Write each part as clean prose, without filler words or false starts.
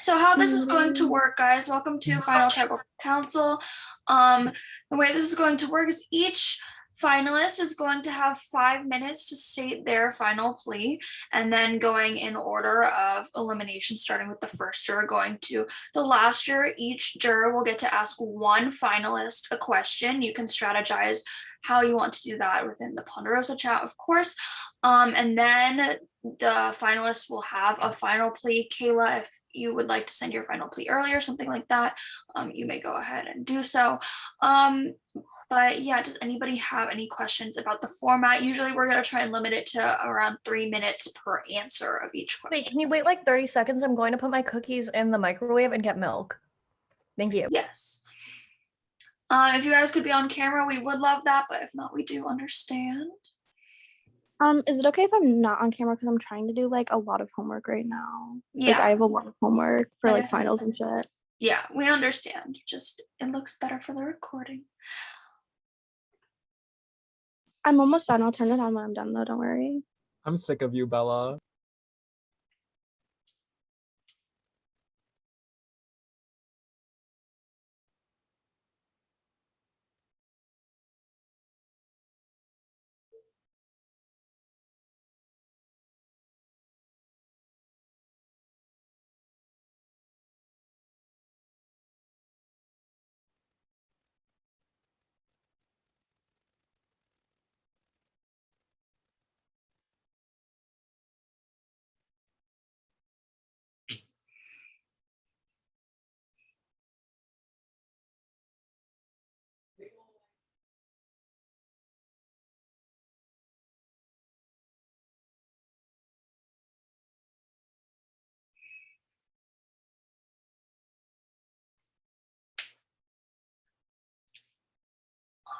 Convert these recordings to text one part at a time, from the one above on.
So how this is going to work, guys, welcome to Final Tribal Council. The way this is going to work is each finalist is going to have 5 minutes to state their final plea, and then going in order of elimination, starting with the first juror going to the last juror. Each juror will get to ask one finalist a question. You can strategize how you want to do that within the Ponderosa chat, of course. And then the finalists will have a final plea. Kayla, if you would like to send your final plea earlier, something like that, you may go ahead and do so. But yeah, does anybody have any questions about the format? Usually we're going to try and limit it to around 3 minutes per answer of each question. Wait, can you wait like 30 seconds? I'm going to put my cookies in the microwave and get milk. Thank you. Yes. If you guys could be on camera, we would love that, but if not, we do understand. Is it okay if I'm not on camera because I'm trying to do like a lot of homework right now? Yeah. Like I have a lot of homework for like finals and shit. Yeah, we understand. Just it looks better for the recording. I'm almost done. I'll turn it on when I'm done though, don't worry. I'm sick of you, Bella.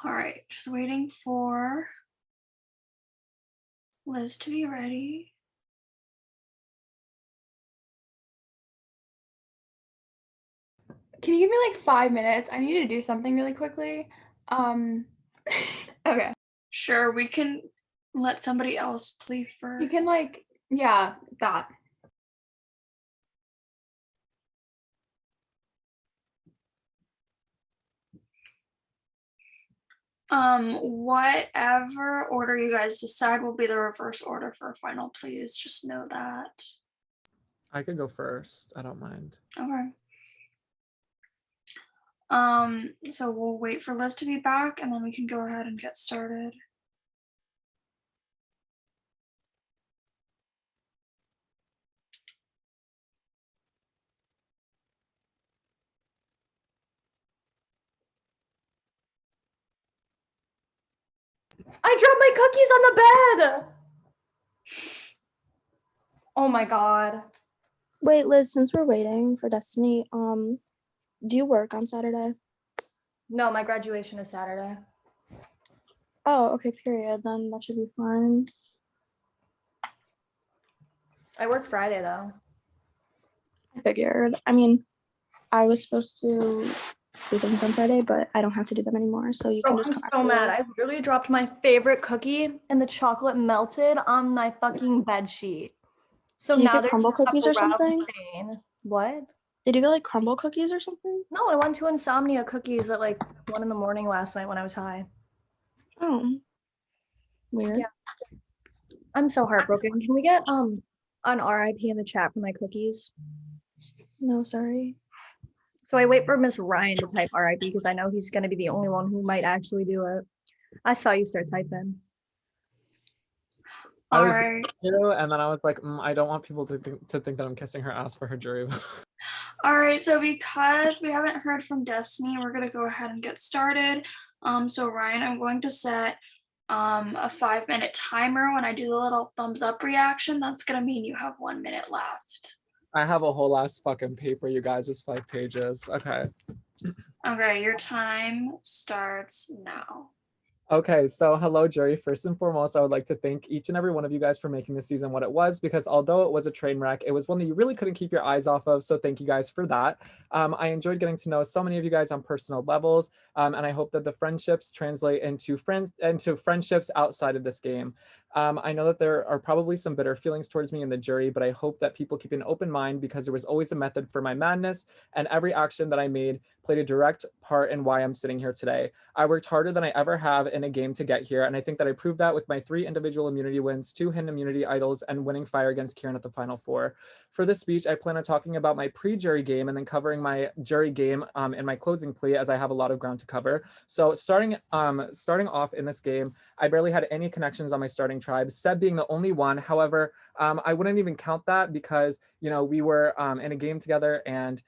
All right, just waiting for Liz to be ready. Can you give me like 5 minutes? I need to do something really quickly. Okay. Sure, we can let somebody else plead first. You can like, yeah, that. Whatever order you guys decide will be the reverse order for a final, please just know that. I could go first. I don't mind. Okay. So we'll wait for Liz to be back and then we can go ahead and get started. I dropped my cookies on the bed. Oh my god. Wait, Liz, since we're waiting for Destiny, do you work on Saturday? No, my graduation is Saturday. Oh, okay, period. Then that should be fine. I work Friday though. I figured. I mean, I was supposed to do things on Friday, but I don't have to do them anymore. So you can just come. I'm so mad. I literally dropped my favorite cookie and the chocolate melted on my fucking bed sheet. So Did you now get crumble cookies or something? What? Did you get like crumble cookies or something? No, I went to insomnia cookies at like 1 a.m. last night when I was high. Oh, weird. Yeah. I'm so heartbroken. Can we get an RIP in the chat for my cookies? No, sorry. So I wait for Miss Ryan to type RIP because I know he's gonna be the only one who might actually do it. I saw you start typing. I was too, and then I was like, I don't want people to think that I'm kissing her ass for her jury. All right, so because we haven't heard from Destiny, we're gonna go ahead and get started. So Ryan, I'm going to set a 5-minute timer. When I do the little thumbs up reaction, that's gonna mean you have 1 minute left. I have a whole ass fucking paper, you guys. It's 5 pages. Okay. Okay, your time starts now. Okay, so hello, jury. First and foremost, I would like to thank each and every one of you guys for making this season what it was, because although it was a train wreck, it was one that you really couldn't keep your eyes off of. So thank you guys for that. I enjoyed getting to know so many of you guys on personal levels, and I hope that the friendships translate into friendships outside of this game. I know that there are probably some bitter feelings towards me in the jury, but I hope that people keep an open mind because there was always a method for my madness, and every action that I made played a direct part in why I'm sitting here today. I worked harder than I ever have in a game to get here, and I think that I proved that with my 3 individual immunity wins, 2 hidden immunity idols, and winning fire against Kieran at the Final Four. For this speech, I plan on talking about my pre-jury game and then covering my jury game in my closing plea, as I have a lot of ground to cover. So starting off in this game, I barely had any connections on my starting tribe, Seb being the only one. However, I wouldn't even count that because, we were in a game together and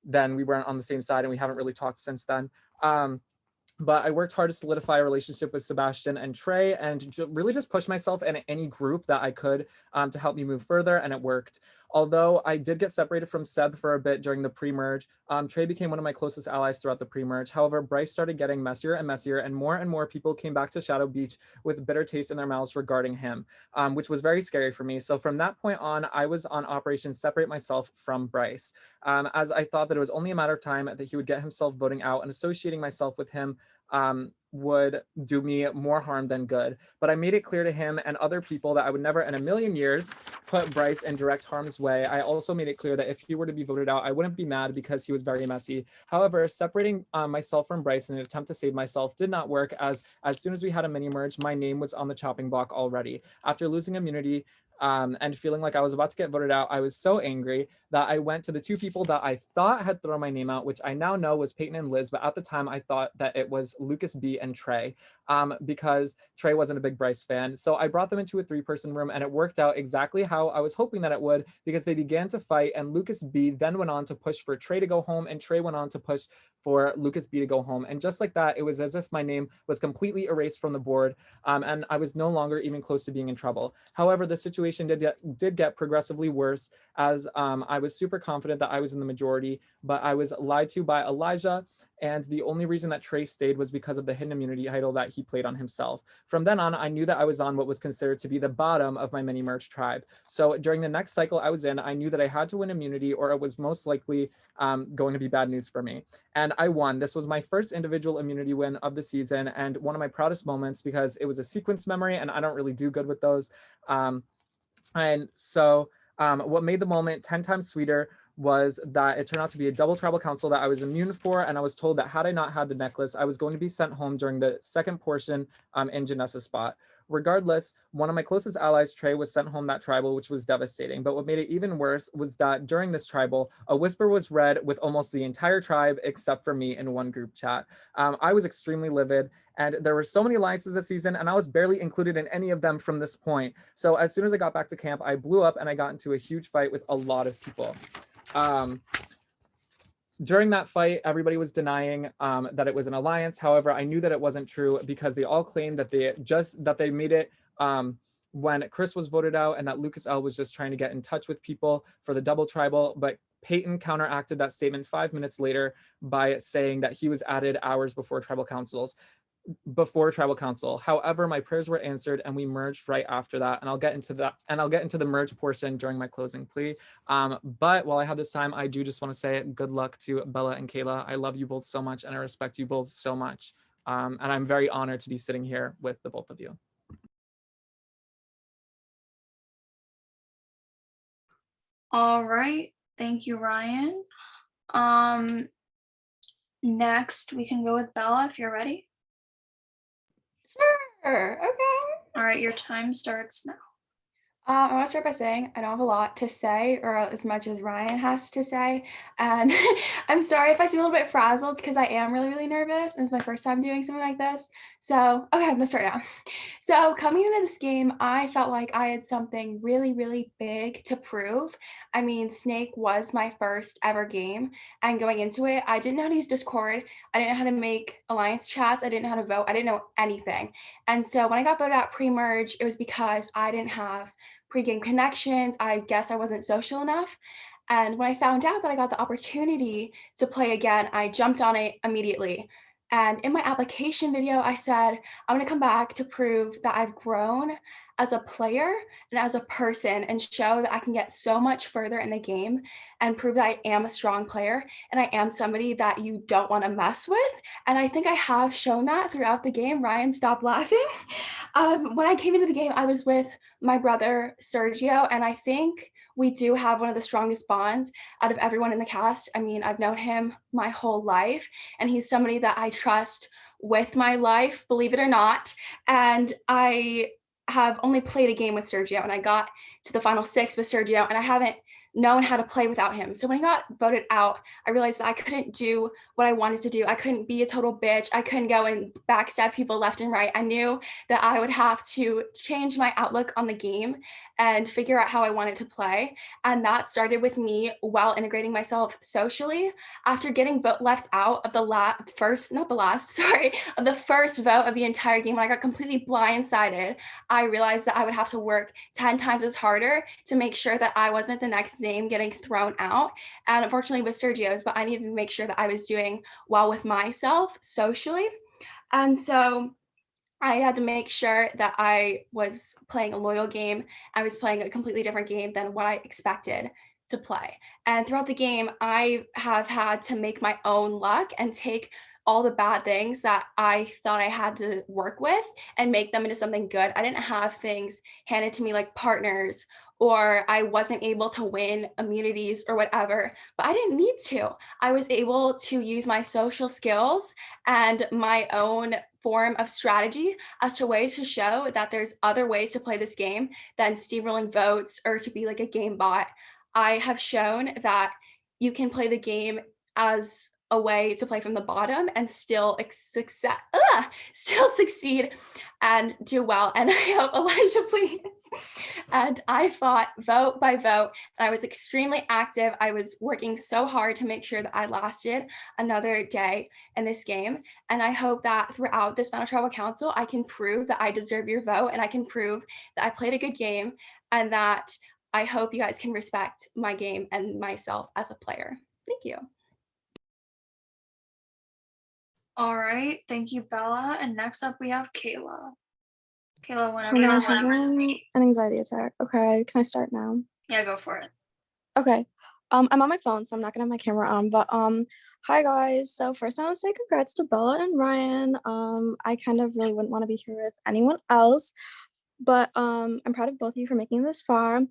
then we weren't on the same side and we haven't really talked since then. But I worked hard to solidify a relationship with Sebastian and Trey and really just push myself in any group that I could to help me move further, and it worked. Although I did get separated from Seb for a bit during the pre-merge, Trey became one of my closest allies throughout the pre-merge. However, Bryce started getting messier and messier, and more people came back to Shadow Beach with bitter taste in their mouths regarding him, which was very scary for me. So from that point on, I was on Operation Separate Myself from Bryce, as I thought that it was only a matter of time that he would get himself voting out, and associating myself with him would do me more harm than good. But I made it clear to him and other people that I would never in a million years put Bryce in direct harm's way. I also made it clear that if he were to be voted out, I wouldn't be mad because he was very messy. However, separating myself from Bryce in an attempt to save myself did not work, as soon as we had a mini merge, my name was on the chopping block already. After losing immunity, and feeling like I was about to get voted out, I was so angry that I went to the 2 people that I thought had thrown my name out, which I now know was Peyton and Liz, but at the time I thought that it was Lucas B and Trey, because Trey wasn't a big Bryce fan. So I brought them into a 3-person room, and it worked out exactly how I was hoping that it would, because they began to fight, and Lucas B then went on to push for Trey to go home, and Trey went on to push for Lucas B to go home. And just like that, it was as if my name was completely erased from the board, and I was no longer even close to being in trouble. However, the situation did get progressively worse, as I was super confident that I was in the majority, but I was lied to by Elijah, and the only reason that Trey stayed was because of the hidden immunity idol that he played on himself. From then on, I knew that I was on what was considered to be the bottom of my mini merge tribe. So during the next cycle I was in, I knew that I had to win immunity, or it was most likely going to be bad news for me. And I won. This was my first individual immunity win of the season, and one of my proudest moments, because it was a sequence memory, and I don't really do good with those. And so what made the moment 10 times sweeter was that it turned out to be a double tribal council that I was immune for, and I was told that had I not had the necklace, I was going to be sent home during the second portion in Janessa's spot. Regardless, one of my closest allies, Trey, was sent home that tribal, which was devastating. But what made it even worse was that during this tribal, a whisper was read with almost the entire tribe except for me in one group chat. I was extremely livid, and there were so many alliances this season, and I was barely included in any of them from this point. So as soon as I got back to camp, I blew up and I got into a huge fight with a lot of people. During that fight, everybody was denying that it was an alliance. However, I knew that it wasn't true, because they all claimed that they made it when Chris was voted out, and that Lucas L was just trying to get in touch with people for the double tribal. But Peyton counteracted that statement 5 minutes later by saying that he was added hours before tribal council. However, my prayers were answered, and we merged right after that. And I'll get into the merge portion during my closing plea. But while I have this time, I do just want to say good luck to Bella and Kayla. I love you both so much, and I respect you both so much. And I'm very honored to be sitting here with the both of you. All right, thank you, Ryan. Next we can go with Bella if you're ready. Sure. Okay. All right, your time starts now. I want to start by saying I don't have a lot to say, or as much as Ryan has to say. And I'm sorry if I seem a little bit frazzled, because I am really, really nervous. And it's my first time doing something like this. So, okay, I'm gonna start now. So coming into this game, I felt like I had something really, really big to prove. I mean, Snake was my first ever game. And going into it, I didn't know how to use Discord. I didn't know how to make alliance chats. I didn't know how to vote. I didn't know anything. And so when I got voted out pre-merge, it was because I didn't have pre-game connections. I guess I wasn't social enough. And when I found out that I got the opportunity to play again, I jumped on it immediately. And in my application video, I said, I'm gonna come back to prove that I've grown as a player and as a person and show that I can get so much further in the game and prove that I am a strong player and I am somebody that you don't want to mess with. And I think I have shown that throughout the game. Ryan, stop laughing. When I came into the game, I was with my brother Sergio, and I think we do have one of the strongest bonds out of everyone in the cast. I mean, I've known him my whole life, and he's somebody that I trust with my life, believe it or not. And I have only played a game with Sergio, and I got to the final 6 with Sergio, and I haven't known how to play without him. So when he got voted out, I realized that I couldn't do what I wanted to do. I couldn't be a total bitch. I couldn't go and backstab people left and right. I knew that I would have to change my outlook on the game and figure out how I wanted to play. And that started with me while integrating myself socially. After getting left out of the first vote of the entire game, when I got completely blindsided, I realized that I would have to work 10 times as harder to make sure that I wasn't the next name getting thrown out. And unfortunately with Sergio's, but I needed to make sure that I was doing well with myself socially. And so I had to make sure that I was playing a loyal game. I was playing a completely different game than what I expected to play. And throughout the game, I have had to make my own luck and take all the bad things that I thought I had to work with and make them into something good. I didn't have things handed to me like partners, or I wasn't able to win immunities or whatever, but I didn't need to. I was able to use my social skills and my own form of strategy as to ways to show that there's other ways to play this game than steamrolling votes or to be like a game bot. I have shown that you can play the game as a way to play from the bottom and still succeed and do well. And I hope Elijah, please. And I fought vote by vote, and I was extremely active. I was working so hard to make sure that I lasted another day in this game. And I hope that throughout this Final Tribal Council, I can prove that I deserve your vote, and I can prove that I played a good game, and that I hope you guys can respect my game and myself as a player. Thank you. All right, thank you, Bella. And next up we have Kayla. Kayla, I'm whenever. having an anxiety attack. Okay, can I start now? Yeah, go for it. Okay. I'm on my phone, so I'm not gonna have my camera on, but hi guys. So first I want to say congrats to Bella and Ryan. I kind of really wouldn't want to be here with anyone else, but I'm proud of both of you for making it this far.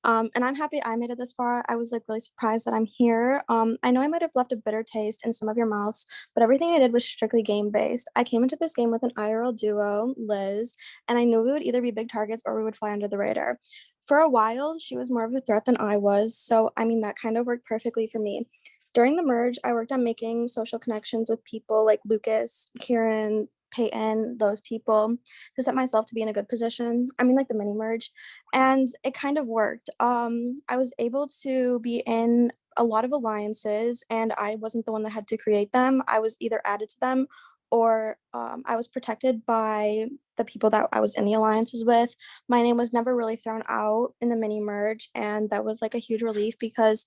And I'm happy I made it this far. I was like really surprised that I'm here. I know I might have left a bitter taste in some of your mouths, but everything I did was strictly game based. I came into this game with an IRL duo, Liz, and I knew we would either be big targets or we would fly under the radar. For a while, she was more of a threat than I was, so I mean that kind of worked perfectly for me. During the merge, I worked on making social connections with people like Lucas, Kieran, Peyton, those people, to set myself to be in a good position. I mean, like the mini merge, and it kind of worked. I was able to be in a lot of alliances, and I wasn't the one that had to create them. I was either added to them, or I was protected by the people that I was in the alliances with. My name was never really thrown out in the mini merge, and that was like a huge relief because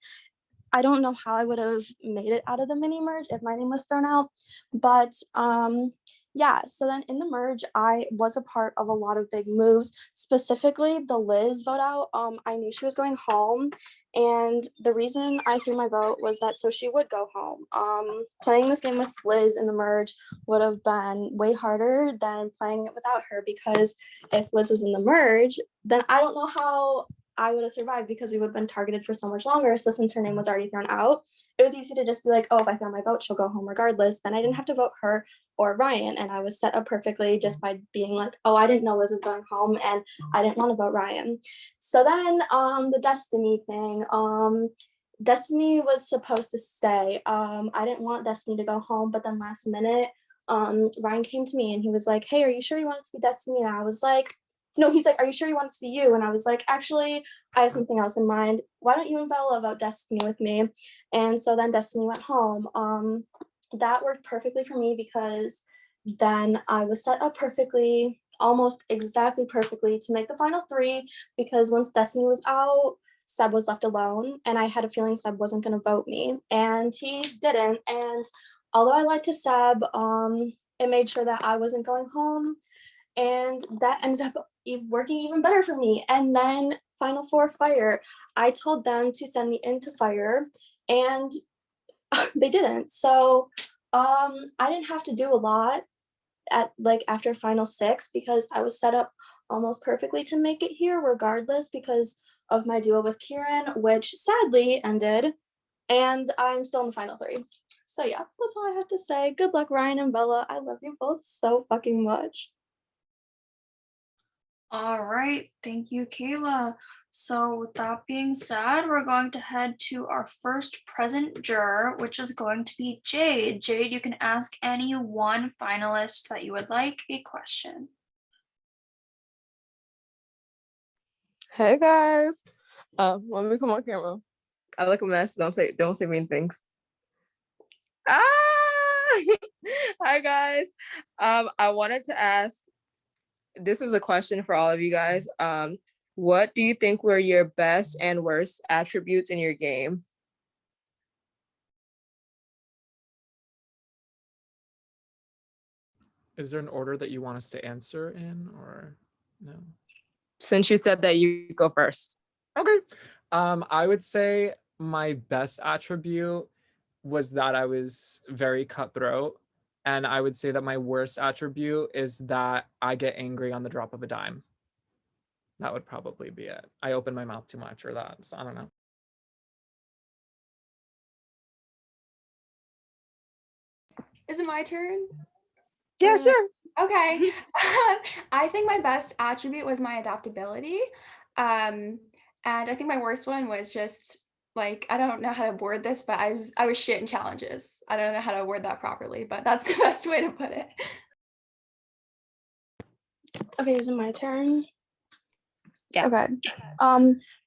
I don't know how I would have made it out of the mini merge if my name was thrown out. But yeah, so then in the merge, I was a part of a lot of big moves, specifically the Liz vote out. I knew she was going home, and the reason I threw my vote was that so she would go home. Playing this game with Liz in the merge would have been way harder than playing it without her, because if Liz was in the merge, then I don't know how I would have survived, because we would have been targeted for so much longer. So since her name was already thrown out, it was easy to just be like, oh, if I throw my vote, she'll go home regardless. Then I didn't have to vote her or Ryan. And I was set up perfectly just by being like, oh, I didn't know Liz was going home and I didn't want to vote Ryan. So then the Destiny thing, Destiny was supposed to stay. I didn't want Destiny to go home, but then last minute, Ryan came to me and he was like, hey, are you sure you want it to be Destiny? And I was like, no, he's like, are you sure you want it to be you? And I was like, actually, I have something else in mind. Why don't you and Bella vote Destiny with me? And so then Destiny went home. That worked perfectly for me, because then I was set up perfectly, almost exactly perfectly, to make the final 3, because once Destiny was out, Seb was left alone, and I had a feeling Seb wasn't going to vote me, and he didn't. And although I lied to Seb, it made sure that I wasn't going home, and that ended up working even better for me. And then Final Four Fire, I told them to send me into Fire, and they didn't. So I didn't have to do a lot at like after Final Six because I was set up almost perfectly to make it here regardless because of my duo with Kieran, which sadly ended, and I'm still in the Final Three. So yeah, that's all I have to say. Good luck, Ryan and Bella. I love you both so fucking much. All right, thank you, Kayla. So with that being said, we're going to head to our first present juror, which is going to be Jade. Jade, you can ask any one finalist that you would like a question. Hey guys. Let me come on camera. I look a mess. Don't say mean things. Ah Hi guys. I wanted to ask, this was a question for all of you guys. What do you think were your best and worst attributes in your game? Is there an order that you want us to answer in, or no? Since you said that you go first. Okay. I would say my best attribute was that I was very cutthroat. And I would say that my worst attribute is that I get angry on the drop of a dime. That would probably be it. I open my mouth too much or that. So I don't know. Is it my turn? Yeah, sure. Okay. I think my best attribute was my adaptability. And I think my worst one was just like, I don't know how to word this, but I was shit in challenges. I don't know how to word that properly, but that's the best way to put it. Okay, is it my turn? Yeah. Okay.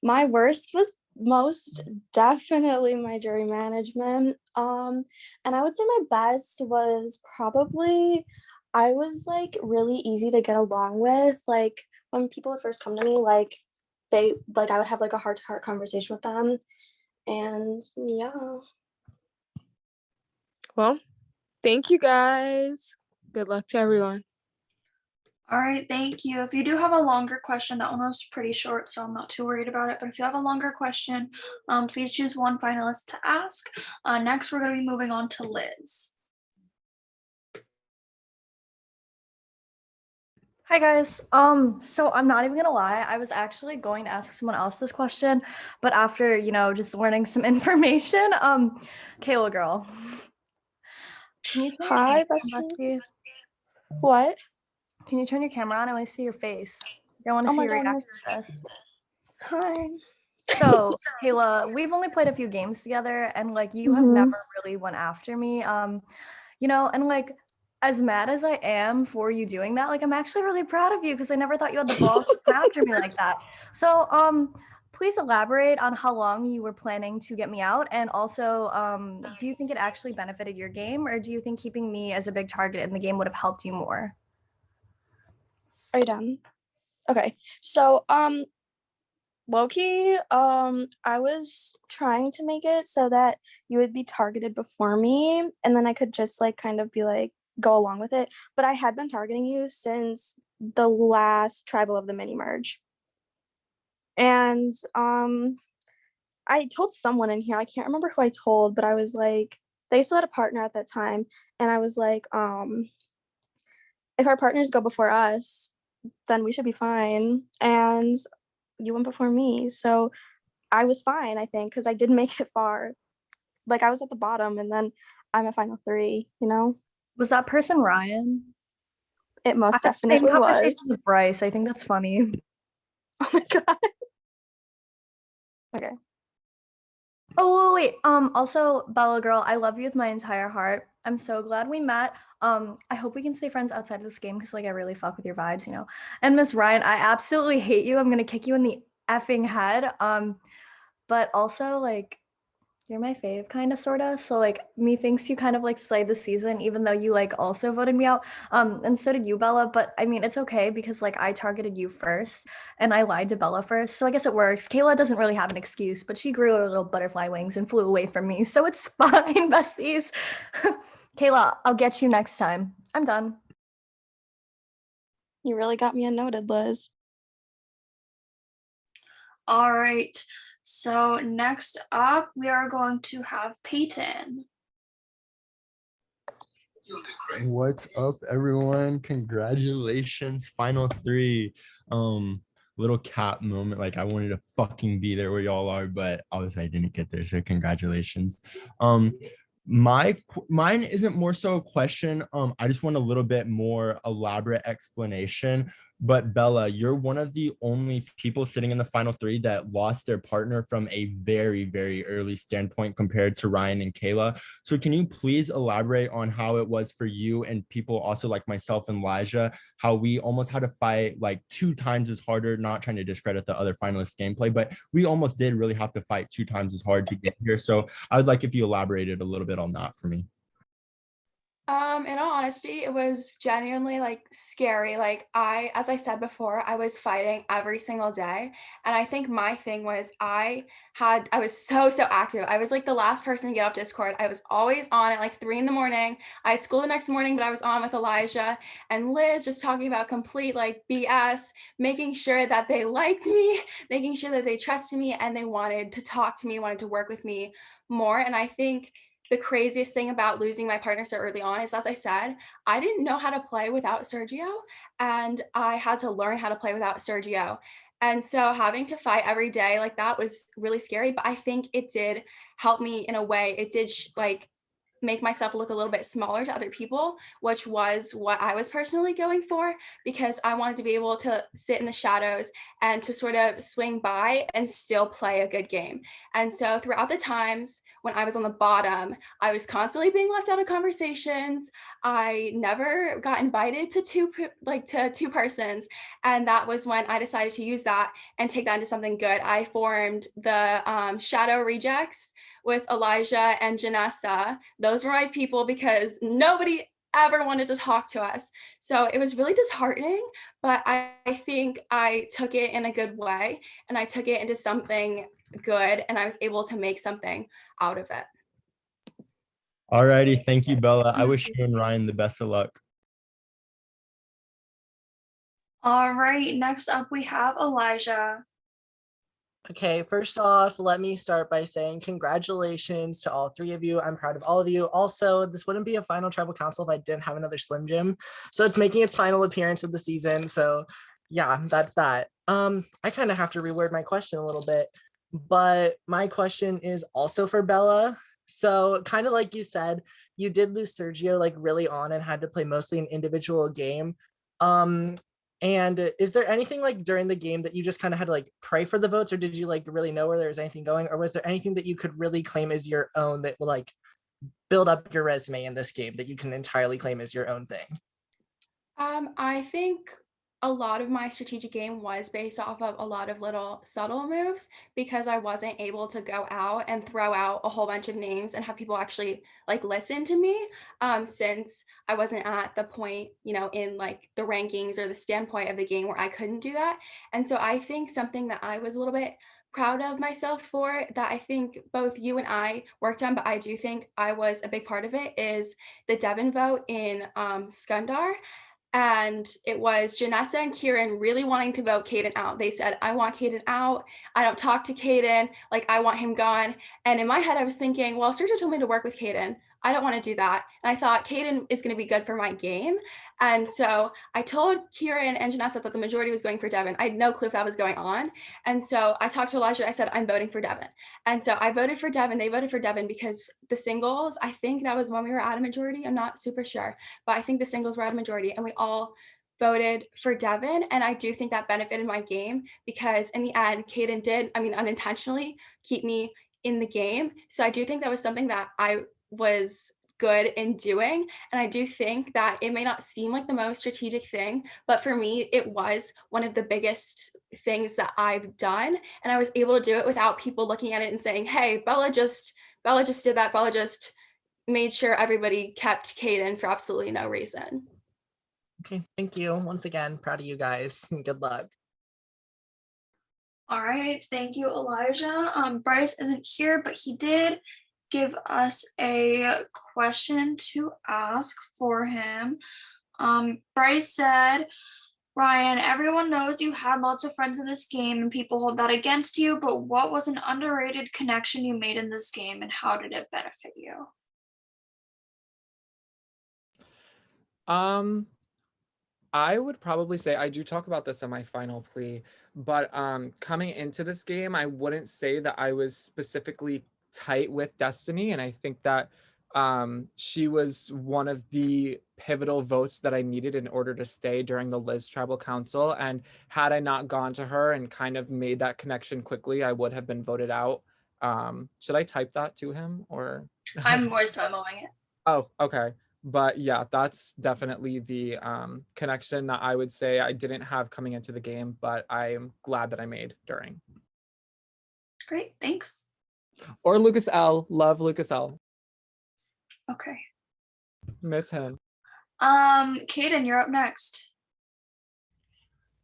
My worst was most definitely my jury management. And I would say my best was probably I was like really easy to get along with. Like when people would first come to me, like I would have like a heart-to-heart conversation with them. And yeah. Well, thank you guys. Good luck to everyone. All right, thank you. If you do have a longer question, that one was pretty short, so I'm not too worried about it. But if you have a longer question, please choose one finalist to ask. Next, we're going to be moving on to Liz. Hi guys. So I'm not even gonna lie, I was actually going to ask someone else this question, but after, just learning some information, Kayla girl. Can you turn your Hi, camera on, bestie. bestie? What? Can you turn your camera on? I want to see your face. I want to Oh see my your God, reaction to this. Hi. So, Kayla, we've only played a few games together, and like you have never really went after me. And like as mad as I am for you doing that, like I'm actually really proud of you because I never thought you had the balls to come after me like that. So, please elaborate on how long you were planning to get me out, and also, do you think it actually benefited your game, or do you think keeping me as a big target in the game would have helped you more? Are you done? Okay. So, low-key, I was trying to make it so that you would be targeted before me, and then I could just like kind of be like go along with it. But I had been targeting you since the last tribal of the mini merge. And I told someone in here, I can't remember who I told, but I was like, they still had a partner at that time, and I was like, if our partners go before us, then we should be fine. And you went before me, so I was fine, I think, because I did make it far. Like I was at the bottom, and then I'm a final three. Was that person Ryan? It most I had the same definitely conversation was. with Bryce. I think that's funny. Oh my God. Okay. Oh wait. Also, Bella girl, I love you with my entire heart. I'm so glad we met. I hope we can stay friends outside of this game because like I really fuck with your vibes. And Miss Ryan, I absolutely hate you. I'm gonna kick you in the effing head. But also like you're my fave, kind of, sort of. So like methinks you kind of like slayed the season, even though you like also voted me out. And so did you, Bella. But I mean, it's okay because like I targeted you first and I lied to Bella first. So I guess it works. Kayla doesn't really have an excuse, but she grew her little butterfly wings and flew away from me. So it's fine, besties. Kayla, I'll get you next time. I'm done. You really got me unnoted, Liz. All right. So next up, we are going to have Peyton. What's up, everyone? Congratulations, final three. Little cap moment. Like, I wanted to fucking be there where y'all are, but obviously I didn't get there. So congratulations. Mine isn't more so a question. I just want a little bit more elaborate explanation. But Bella, you're one of the only people sitting in the final three that lost their partner from a very, very early standpoint compared to Ryan and Kayla. So can you please elaborate on how it was for you and people also like myself and Elijah, how we almost had to fight like 2 times as harder, not trying to discredit the other finalists' gameplay, but we almost did really have to fight 2 times as hard to get here. So I would like if you elaborated a little bit on that for me. In all honesty, it was genuinely like scary. Like as I said before, I was fighting every single day. And I think my thing was I was so active. I was like the last person to get off Discord. I was always on at like 3 a.m. I had school the next morning, but I was on with Elijah and Liz just talking about complete like BS, making sure that they liked me, making sure that they trusted me and they wanted to talk to me, wanted to work with me more. And I think the craziest thing about losing my partner so early on is, as I said, I didn't know how to play without Sergio, and I had to learn how to play without Sergio. And so having to fight every day like that was really scary, but I think it did help me in a way. It did like make myself look a little bit smaller to other people, which was what I was personally going for, because I wanted to be able to sit in the shadows and to sort of swing by and still play a good game. And so throughout the times when I was on the bottom, I was constantly being left out of conversations. I never got invited to two persons. And that was when I decided to use that and take that into something good. I formed the Shadow Rejects with Elijah and Janessa. Those were my people because nobody ever wanted to talk to us. So it was really disheartening, but I think I took it in a good way and I took it into something good and I was able to make something out of it. All righty. Thank you, Bella. I wish you and Ryan the best of luck. All right. Next up, we have Elijah. Okay, first off, let me start by saying congratulations to all three of you. I'm proud of all of you. Also, this wouldn't be a final tribal council if I didn't have another Slim Jim. So it's making its final appearance of the season. So yeah, that's that. I kind of have to reword my question a little bit, but my question is also for Bella. So kind of like you said, you did lose Sergio like really on and had to play mostly an individual game. And is there anything like during the game that you just kind of had to like pray for the votes, or did you like really know where there was anything going, or was there anything that you could really claim as your own that will like build up your resume in this game that you can entirely claim as your own thing? I think a lot of my strategic game was based off of a lot of little subtle moves because I wasn't able to go out and throw out a whole bunch of names and have people actually like listen to me, since I wasn't at the point, in like the rankings or the standpoint of the game where I couldn't do that. And so I think something that I was a little bit proud of myself for that I think both you and I worked on, but I do think I was a big part of it, is the Devon vote in Skundar. And it was Janessa and Kieran really wanting to vote Caden out. They said, I want Caden out. I don't talk to Caden. Like, I want him gone. And in my head, I was thinking, well, Sergio told me to work with Caden. I don't want to do that. And I thought Caden is going to be good for my game. And so I told Kieran and Janessa that the majority was going for Devon. I had no clue if that was going on. And so I talked to Elijah. I said, I'm voting for Devon. And so I voted for Devon. They voted for Devon because the singles, I think that was when we were at a majority. I'm not super sure, but I think the singles were at a majority and we all voted for Devon. And I do think that benefited my game because in the end, Caden did, unintentionally keep me in the game. So I do think that was something that I was good in doing. And I do think that it may not seem like the most strategic thing, but for me, it was one of the biggest things that I've done. And I was able to do it without people looking at it and saying, hey, Bella just did that. Bella just made sure everybody kept Caden for absolutely no reason. Okay, thank you. Once again, proud of you guys. Good luck. All right, thank you, Elijah. Bryce isn't here, but he did give us a question to ask for him. Bryce said, Ryan, everyone knows you had lots of friends in this game and people hold that against you, but what was an underrated connection you made in this game and how did it benefit you? I would probably say I do talk about this in my final plea, but coming into this game, I wouldn't say that I was specifically tight with Destiny, and I think that she was one of the pivotal votes that I needed in order to stay during the Liz Tribal Council. And had I not gone to her and kind of made that connection quickly, I would have been voted out. Should I type that to him or? I'm voice memoing it. Oh, okay. But yeah, that's definitely the connection that I would say I didn't have coming into the game, but I'm glad that I made during. Great, thanks. Or Lucas L. Love Lucas L. Okay. Miss him. Kaden, you're up next.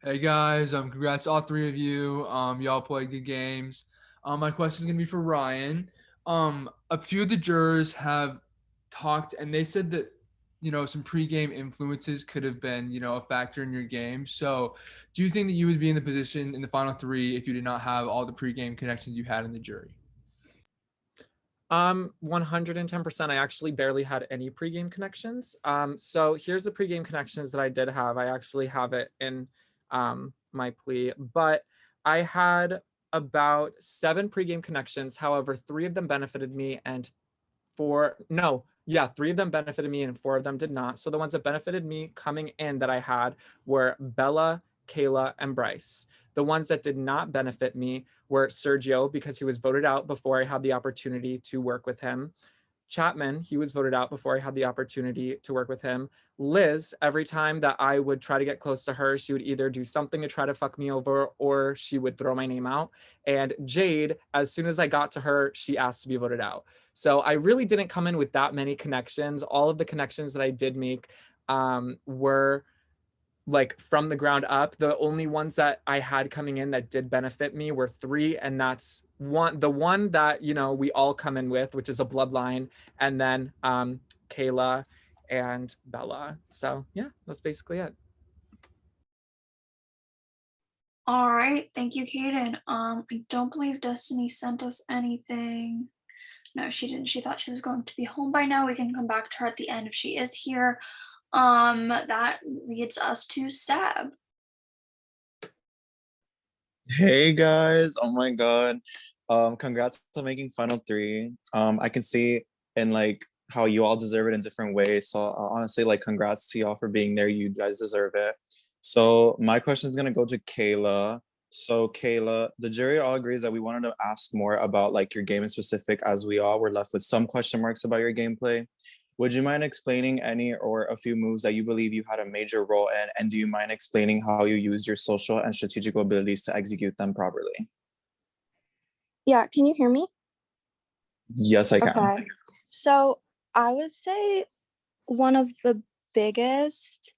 Hey guys, congrats to all three of you. Y'all played good games. My question is gonna be for Ryan. A few of the jurors have talked and they said that, some pregame influences could have been, a factor in your game. So do you think that you would be in the position in the final three if you did not have all the pregame connections you had in the jury? 110%. I actually barely had any pregame connections. So here's the pregame connections that I did have. I actually have it in my plea, but I had about 7 pregame connections. However, 3 of them benefited me and 3 of them benefited me and 4 of them did not. So the ones that benefited me coming in that I had were Bella, Kayla, and Bryce. The ones that did not benefit me were Sergio, because he was voted out before I had the opportunity to work with him. Chapman, he was voted out before I had the opportunity to work with him. Liz, every time that I would try to get close to her, she would either do something to try to fuck me over or she would throw my name out. And Jade, as soon as I got to her, she asked to be voted out. So I really didn't come in with that many connections. All of the connections that I did make were like from the ground up. The only ones that I had coming in that did benefit me were 3, and that's the one that we all come in with, which is a bloodline, and then Kayla and Bella. So yeah, that's basically it. All right, thank you, Kaden. I don't believe Destiny sent us anything. No, she didn't. She thought she was going to be home by now. We can come back to her at the end if she is here. That leads us to Sab. Hey guys, oh my god. Congrats on making final three. I can see in like how you all deserve it in different ways. So honestly, like congrats to y'all for being there. You guys deserve it. So my question is gonna go to Kayla. So Kayla, the jury all agrees that we wanted to ask more about like your game in specific, as we all were left with some question marks about your gameplay. Would you mind explaining any or a few moves that you believe you had a major role in? And do you mind explaining how you used your social and strategical abilities to execute them properly? Yeah, can you hear me? Yes, I can. Okay. So I would say one of the biggest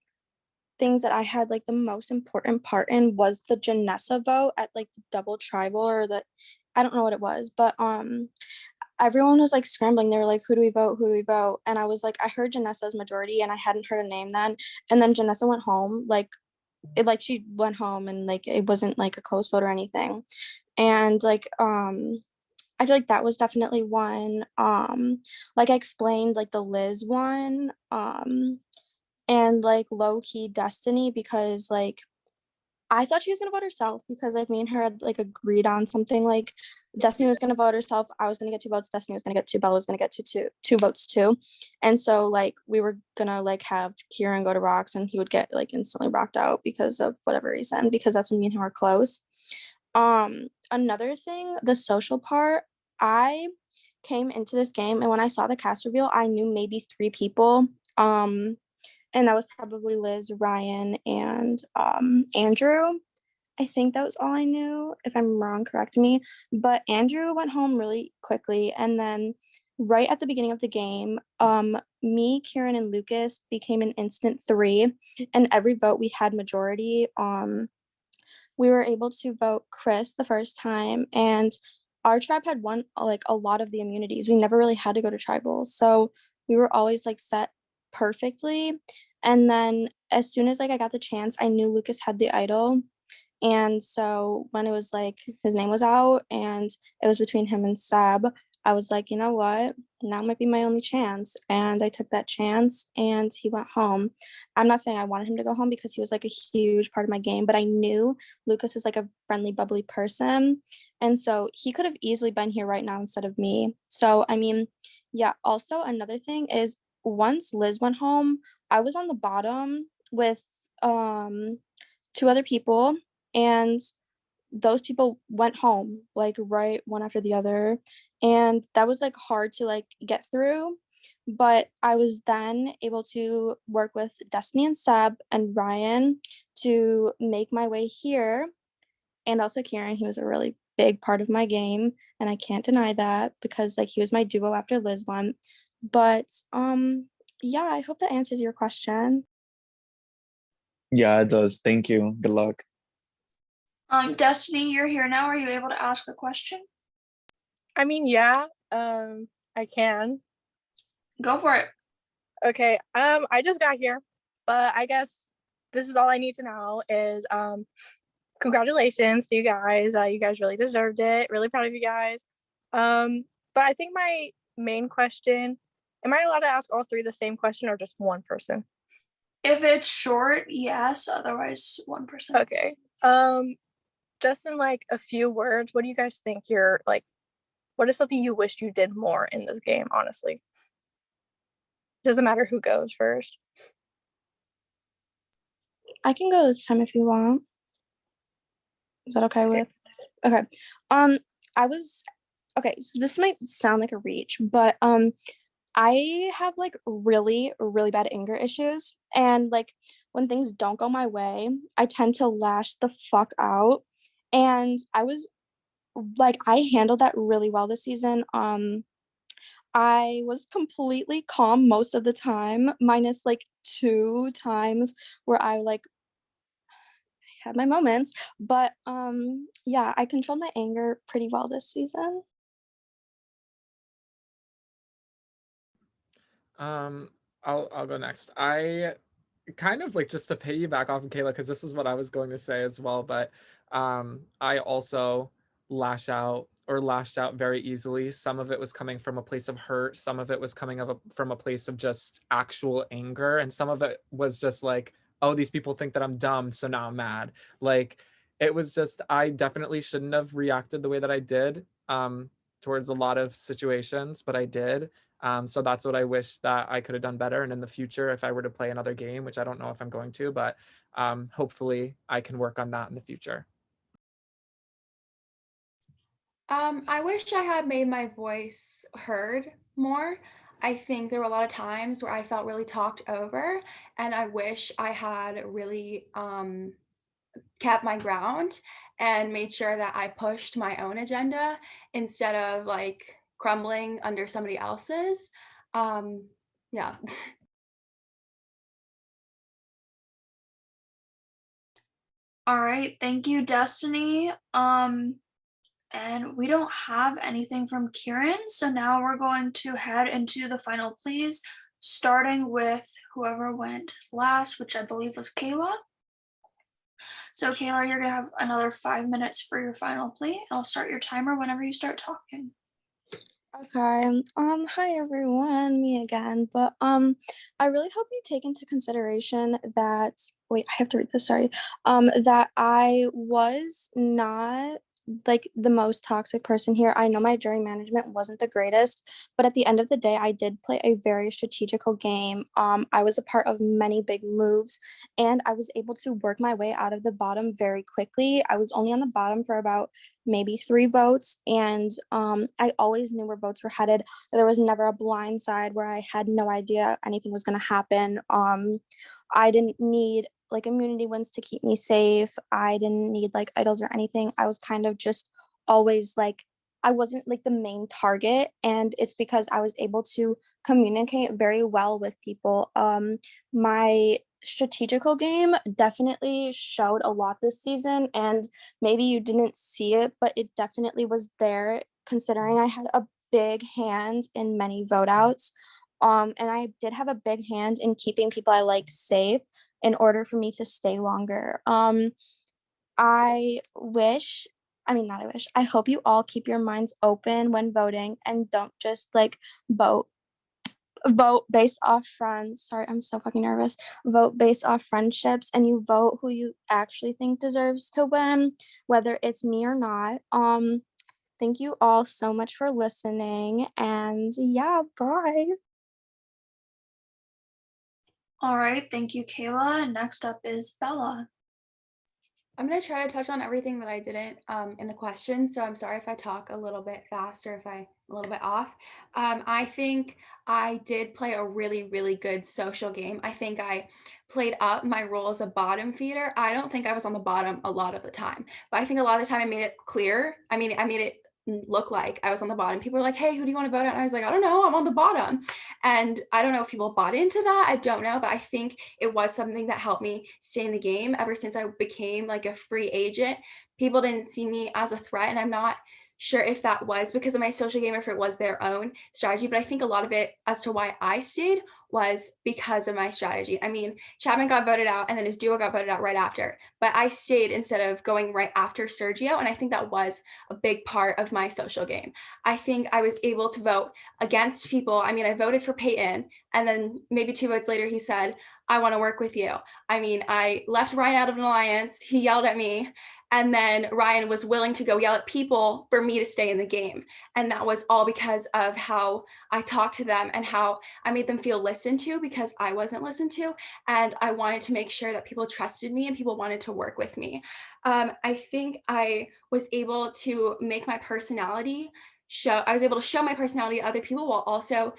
things that I had like the most important part in was the Janessa vote at like the double tribal, or the, I don't know what it was, but everyone was like scrambling. They were like, who do we vote? Who do we vote? And I was like, I heard Janessa's majority and I hadn't heard a name then. And then Janessa went home, she went home and like it wasn't like a close vote or anything. And like I feel like that was definitely one. Like I explained like the Liz one, and like low key Destiny, because like I thought she was gonna vote herself, because like me and her had like agreed on something, like Destiny was gonna vote herself, I was gonna get 2 votes, Destiny was gonna get 2, Bella was gonna get two votes too. And so like we were gonna like have Kieran go to Rocks and he would get like instantly rocked out because of whatever reason, because that's when me and him were close. Another thing, the social part, I came into this game and when I saw the cast reveal, I knew maybe 3 people. And that was probably Liz, Ryan, and Andrew. I think that was all I knew. If I'm wrong, correct me. But Andrew went home really quickly. And then right at the beginning of the game, me, Kieran, and Lucas became an instant 3. And every vote we had majority. We were able to vote Chris the first time. And our tribe had won like a lot of the immunities. We never really had to go to tribal. So we were always like set perfectly. And then as soon as like I got the chance, I knew Lucas had the idol. And so when it was like his name was out and it was between him and Seb, I was like, you know what? Now might be my only chance. And I took that chance and he went home. I'm not saying I wanted him to go home because he was like a huge part of my game, but I knew Lucas is like a friendly, bubbly person. And so he could have easily been here right now instead of me. So, I mean, yeah. Also, another thing is once Liz went home, I was on the bottom with two other people, and those people went home like right one after the other, and that was like hard to like get through. But I was then able to work with Destiny and Seb and Ryan to make my way here, and also Kieran. He was a really big part of my game, and I can't deny that because like he was my duo after Liz won. But yeah, I hope that answers your question. Yeah, it does. Thank you. Good luck. Destiny, you're here now. Are you able to ask a question? I mean, yeah, I can. Go for it. Okay, I just got here, but I guess this is all I need to know is congratulations to you guys. You guys really deserved it. Really proud of you guys. But I think my main question, am I allowed to ask all three the same question or just one person? If it's short, yes. Otherwise, one person. Okay. Just in like a few words, what do you guys think you're like, what is something you wish you did more in this game, honestly? Doesn't matter who goes first. I can go this time if you want. Is that okay with? Okay. I was okay, so this might sound like a reach, but I have like really, really bad anger issues. And like when things don't go my way, I tend to lash the fuck out. And I was like, I handled that really well this season. I was completely calm most of the time, minus like 2 times where I like had my moments. But yeah, I controlled my anger pretty well this season. I'll go next. I kind of like, just to piggyback off of Kayla, because this is what I was going to say as well, but I also lashed out very easily. Some of it was coming from a place of hurt, some of it was coming from a place of just actual anger, and some of it was just like, oh, these people think that I'm dumb, so now I'm mad. Like, it was just, I definitely shouldn't have reacted the way that I did towards a lot of situations, but I did. So that's what I wish that I could have done better. And in the future, if I were to play another game, which I don't know if I'm going to, but hopefully I can work on that in the future. I wish I had made my voice heard more. I think there were a lot of times where I felt really talked over, and I wish I had really kept my ground and made sure that I pushed my own agenda instead of like crumbling under somebody else's. Yeah. All right. Thank you, Destiny. And we don't have anything from Kieran. So now we're going to head into the final pleas, starting with whoever went last, which I believe was Kayla. So Kayla, you're gonna have another 5 minutes for your final plea. And I'll start your timer whenever you start talking. Okay. Hi everyone, me again. But I really hope you take into consideration that wait, I have to read this, sorry. That I was not like the most toxic person here. I know my jury management wasn't the greatest, but at the end of the day, I did play a very strategical game. I was a part of many big moves, and I was able to work my way out of the bottom very quickly. I was only on the bottom for about maybe 3 votes, and I always knew where votes were headed. There was never a blind side where I had no idea anything was going to happen. I didn't need like immunity wins to keep me safe. I didn't need like idols or anything. I was kind of just always like, I wasn't like the main target, and it's because I was able to communicate very well with people. My strategical game definitely showed a lot this season, and maybe you didn't see it, but it definitely was there considering I had a big hand in many vote outs. And I did have a big hand in keeping people I liked safe in order for me to stay longer. I wish, I mean, not I wish, I hope you all keep your minds open when voting and don't just like vote based off friends. Sorry, I'm so fucking nervous. Vote based off friendships, and you vote who you actually think deserves to win, whether it's me or not. Thank you all so much for listening, and yeah, bye. All right, thank you, Kayla. And next up is Bella. I'm going to try to touch on everything that I didn't in the question. So I'm sorry if I talk a little bit fast or if I'm a little bit off. I think I did play a really, really good social game. I think I played up my role as a bottom feeder. I don't think I was on the bottom a lot of the time, but I think a lot of the time I made it clear. I made it look like I was on the bottom. People were like, hey, who do you want to vote out? And I was like, I don't know, I'm on the bottom. And I don't know if people bought into that. I don't know, but I think it was something that helped me stay in the game ever since I became like a free agent. People didn't see me as a threat, and I'm not sure if that was because of my social game or if it was their own strategy, but I think a lot of it as to why I stayed was because of my strategy. I mean, Chapman got voted out and then his duo got voted out right after, but I stayed instead of going right after Sergio, and I think that was a big part of my social game. I think I was able to vote against people. I mean, I voted for Peyton, and then maybe 2 votes later he said, I want to work with you. I mean, I left Ryan out of an alliance. He yelled at me. And then Ryan was willing to go yell at people for me to stay in the game. And that was all because of how I talked to them and how I made them feel listened to, because I wasn't listened to. And I wanted to make sure that people trusted me and people wanted to work with me. I think I was able to make my personality show. I was able to show my personality to other people while also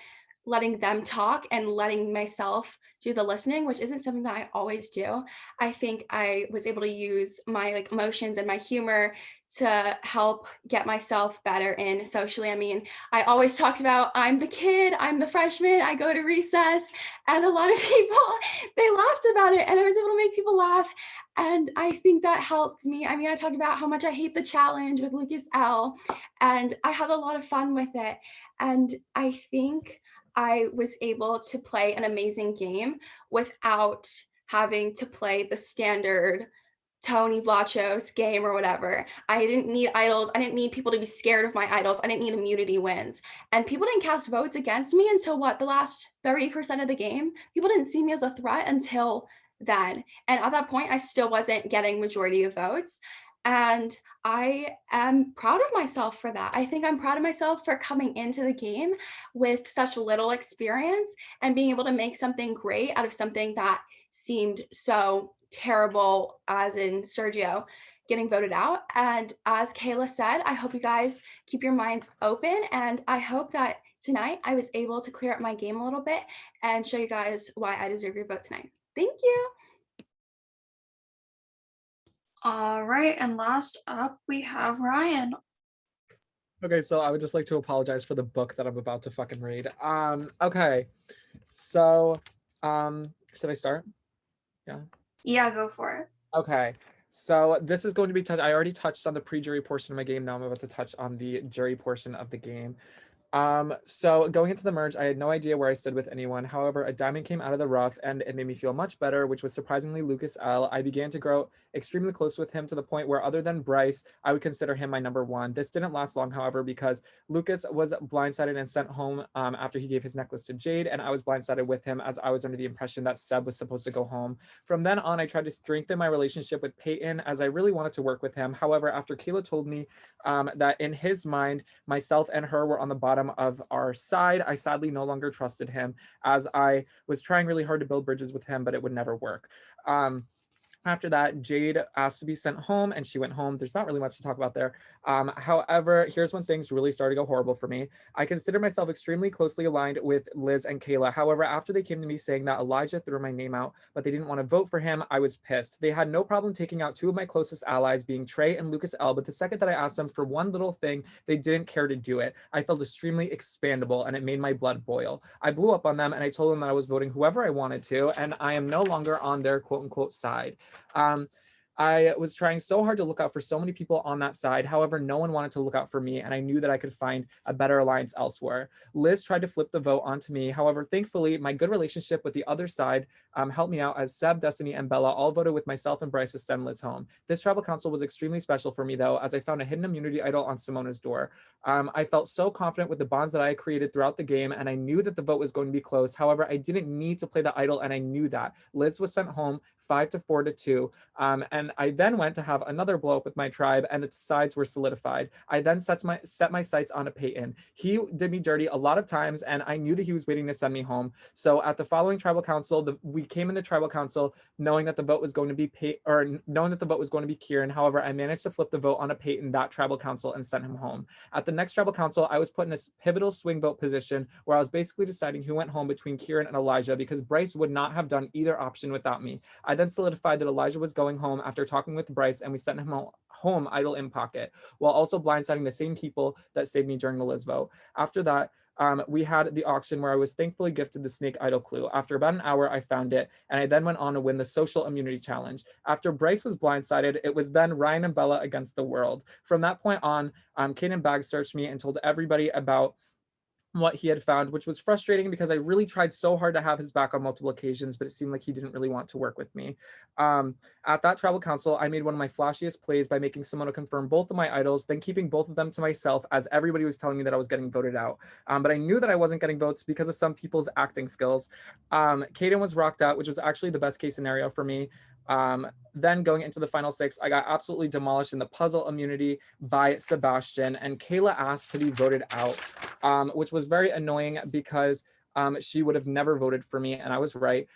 letting them talk and letting myself do the listening, which isn't something that I always do. I think I was able to use my like emotions and my humor to help get myself better in socially. I mean, I always talked about I'm the kid, I'm the freshman, I go to recess, and a lot of people, they laughed about it, and I was able to make people laugh. And I think that helped me. I mean, I talked about how much I hate the challenge with Lucas L, and I had a lot of fun with it. And I think I was able to play an amazing game without having to play the standard Tony Vlachos game or whatever. I didn't need idols. I didn't need people to be scared of my idols. I didn't need immunity wins. And people didn't cast votes against me until what, the last 30% of the game? People didn't see me as a threat until then. And at that point, I still wasn't getting majority of votes. And I am proud of myself for that. I think I'm proud of myself for coming into the game with such little experience and being able to make something great out of something that seemed so terrible, as in Sergio getting voted out. And as Kayla said, I hope you guys keep your minds open, and I hope that tonight I was able to clear up my game a little bit and show you guys why I deserve your vote tonight. Thank you. All right, and last up we have Ryan. Okay, so I would just like to apologize for the book that I'm about to fucking read. Okay. So, should I start? Yeah. Yeah, go for it. Okay. So this is going to be I already touched on the pre-jury portion of my game. Now I'm about to touch on the jury portion of the game. So going into the merge, I had no idea where I stood with anyone. However, a diamond came out of the rough and it made me feel much better, which was surprisingly Lucas L. I began to grow extremely close with him to the point where, other than Bryce, I would consider him my number one. This didn't last long, however, because Lucas was blindsided and sent home after he gave his necklace to Jade, and I was blindsided with him as I was under the impression that Seb was supposed to go home. From then on, I tried to strengthen my relationship with Peyton as I really wanted to work with him. However, after Kayla told me that in his mind, myself and her were on the bottom of our side, I sadly no longer trusted him, as I was trying really hard to build bridges with him, but it would never work. After that, Jade asked to be sent home and she went home. There's not really much to talk about there. However, here's when things really started to go horrible for me. I consider myself extremely closely aligned with Liz and Kayla. However, after they came to me saying that Elijah threw my name out, but they didn't want to vote for him, I was pissed. They had no problem taking out two of my closest allies, being Trey and Lucas L. But the second that I asked them for one little thing, they didn't care to do it. I felt extremely expandable and it made my blood boil. I blew up on them and I told them that I was voting whoever I wanted to, and I am no longer on their quote unquote side. I was trying so hard to look out for so many people on that side. However, no one wanted to look out for me, and I knew that I could find a better alliance elsewhere. Liz tried to flip the vote onto me. However, thankfully, my good relationship with the other side helped me out, as Seb, Destiny, and Bella all voted with myself and Bryce to send Liz home. This tribal council was extremely special for me, though, as I found a hidden immunity idol on Simona's door. I felt so confident with the bonds that I created throughout the game, and I knew that the vote was going to be close. However, I didn't need to play the idol, and I knew that. Liz was sent home 5-4-2. And I then went to have another blow up with my tribe, and its sides were solidified. I then set my sights on a Peyton. He did me dirty a lot of times, and I knew that he was waiting to send me home. So at the following tribal council, we came into tribal council knowing that the vote was going to be knowing that the vote was going to be Kieran. However, I managed to flip the vote on a Peyton that tribal council and send him home. At the next tribal council, I was put in a pivotal swing vote position where I was basically deciding who went home between Kieran and Elijah, because Bryce would not have done either option without me. I then solidified that Elijah was going home after talking with Bryce, and we sent him home idle in pocket, while also blindsiding the same people that saved me during the Liz vote. After that, we had the auction where I was thankfully gifted the snake idol clue. After about an hour, I found it, and I then went on to win the social immunity challenge. After Bryce was blindsided, it was then Ryan and Bella against the world. From that point on, Kaden bag searched me and told everybody about what he had found, which was frustrating because I really tried so hard to have his back on multiple occasions, but it seemed like he didn't really want to work with me. At that tribal council, I made one of my flashiest plays by making Simona confirm both of my idols, then keeping both of them to myself, as everybody was telling me that I was getting voted out. But I knew that I wasn't getting votes because of some people's acting skills. Kaden was rocked out, which was actually the best case scenario for me. Then going into the final 6, I got absolutely demolished in the puzzle immunity by Sebastian, and Kayla asked to be voted out, which was very annoying because she would have never voted for me, and I was right.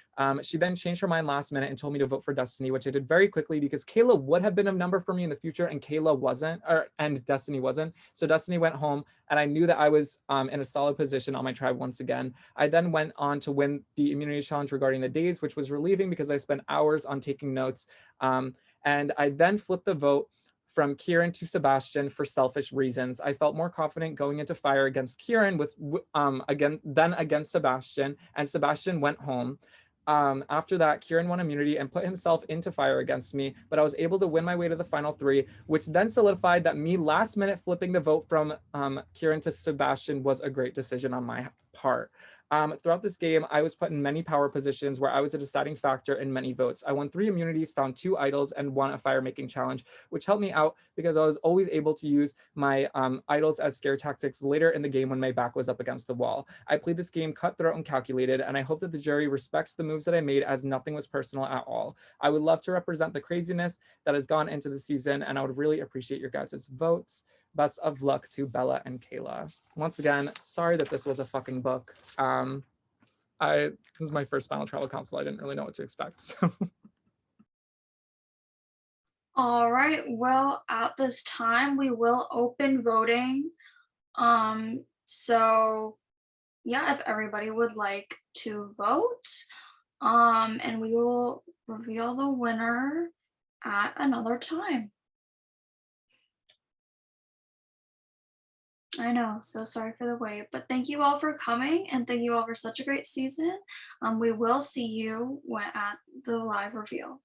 She then changed her mind last minute and told me to vote for Destiny, which I did very quickly because Kayla would have been a number for me in the future, and Kayla wasn't, and Destiny wasn't. So Destiny went home, and I knew that I was in a solid position on my tribe once again. I then went on to win the immunity challenge regarding the days, which was relieving because I spent hours on taking notes. And I then flipped the vote from Kieran to Sebastian for selfish reasons. I felt more confident going into fire against Kieran than against Sebastian, and Sebastian went home. After that, Kieran won immunity and put himself into fire against me, but I was able to win my way to the final 3, which then solidified that me last minute flipping the vote from Kieran to Sebastian was a great decision on my part. Throughout this game, I was put in many power positions where I was a deciding factor in many votes. I won 3 immunities, found 2 idols, and won a fire making challenge, which helped me out because I was always able to use my idols as scare tactics later in the game when my back was up against the wall. I played this game cutthroat and calculated, and I hope that the jury respects the moves that I made, as nothing was personal at all. I would love to represent the craziness that has gone into the season, and I would really appreciate your guys' votes. Best of luck to Bella and Kayla. Once again, sorry that this was a fucking book. This is my first final tribal council. I didn't really know what to expect. So. All right, well, at this time, we will open voting. So yeah, if everybody would like to vote, and we will reveal the winner at another time. I know, so sorry for the wait, but thank you all for coming, and thank you all for such a great season. We will see you at the live reveal.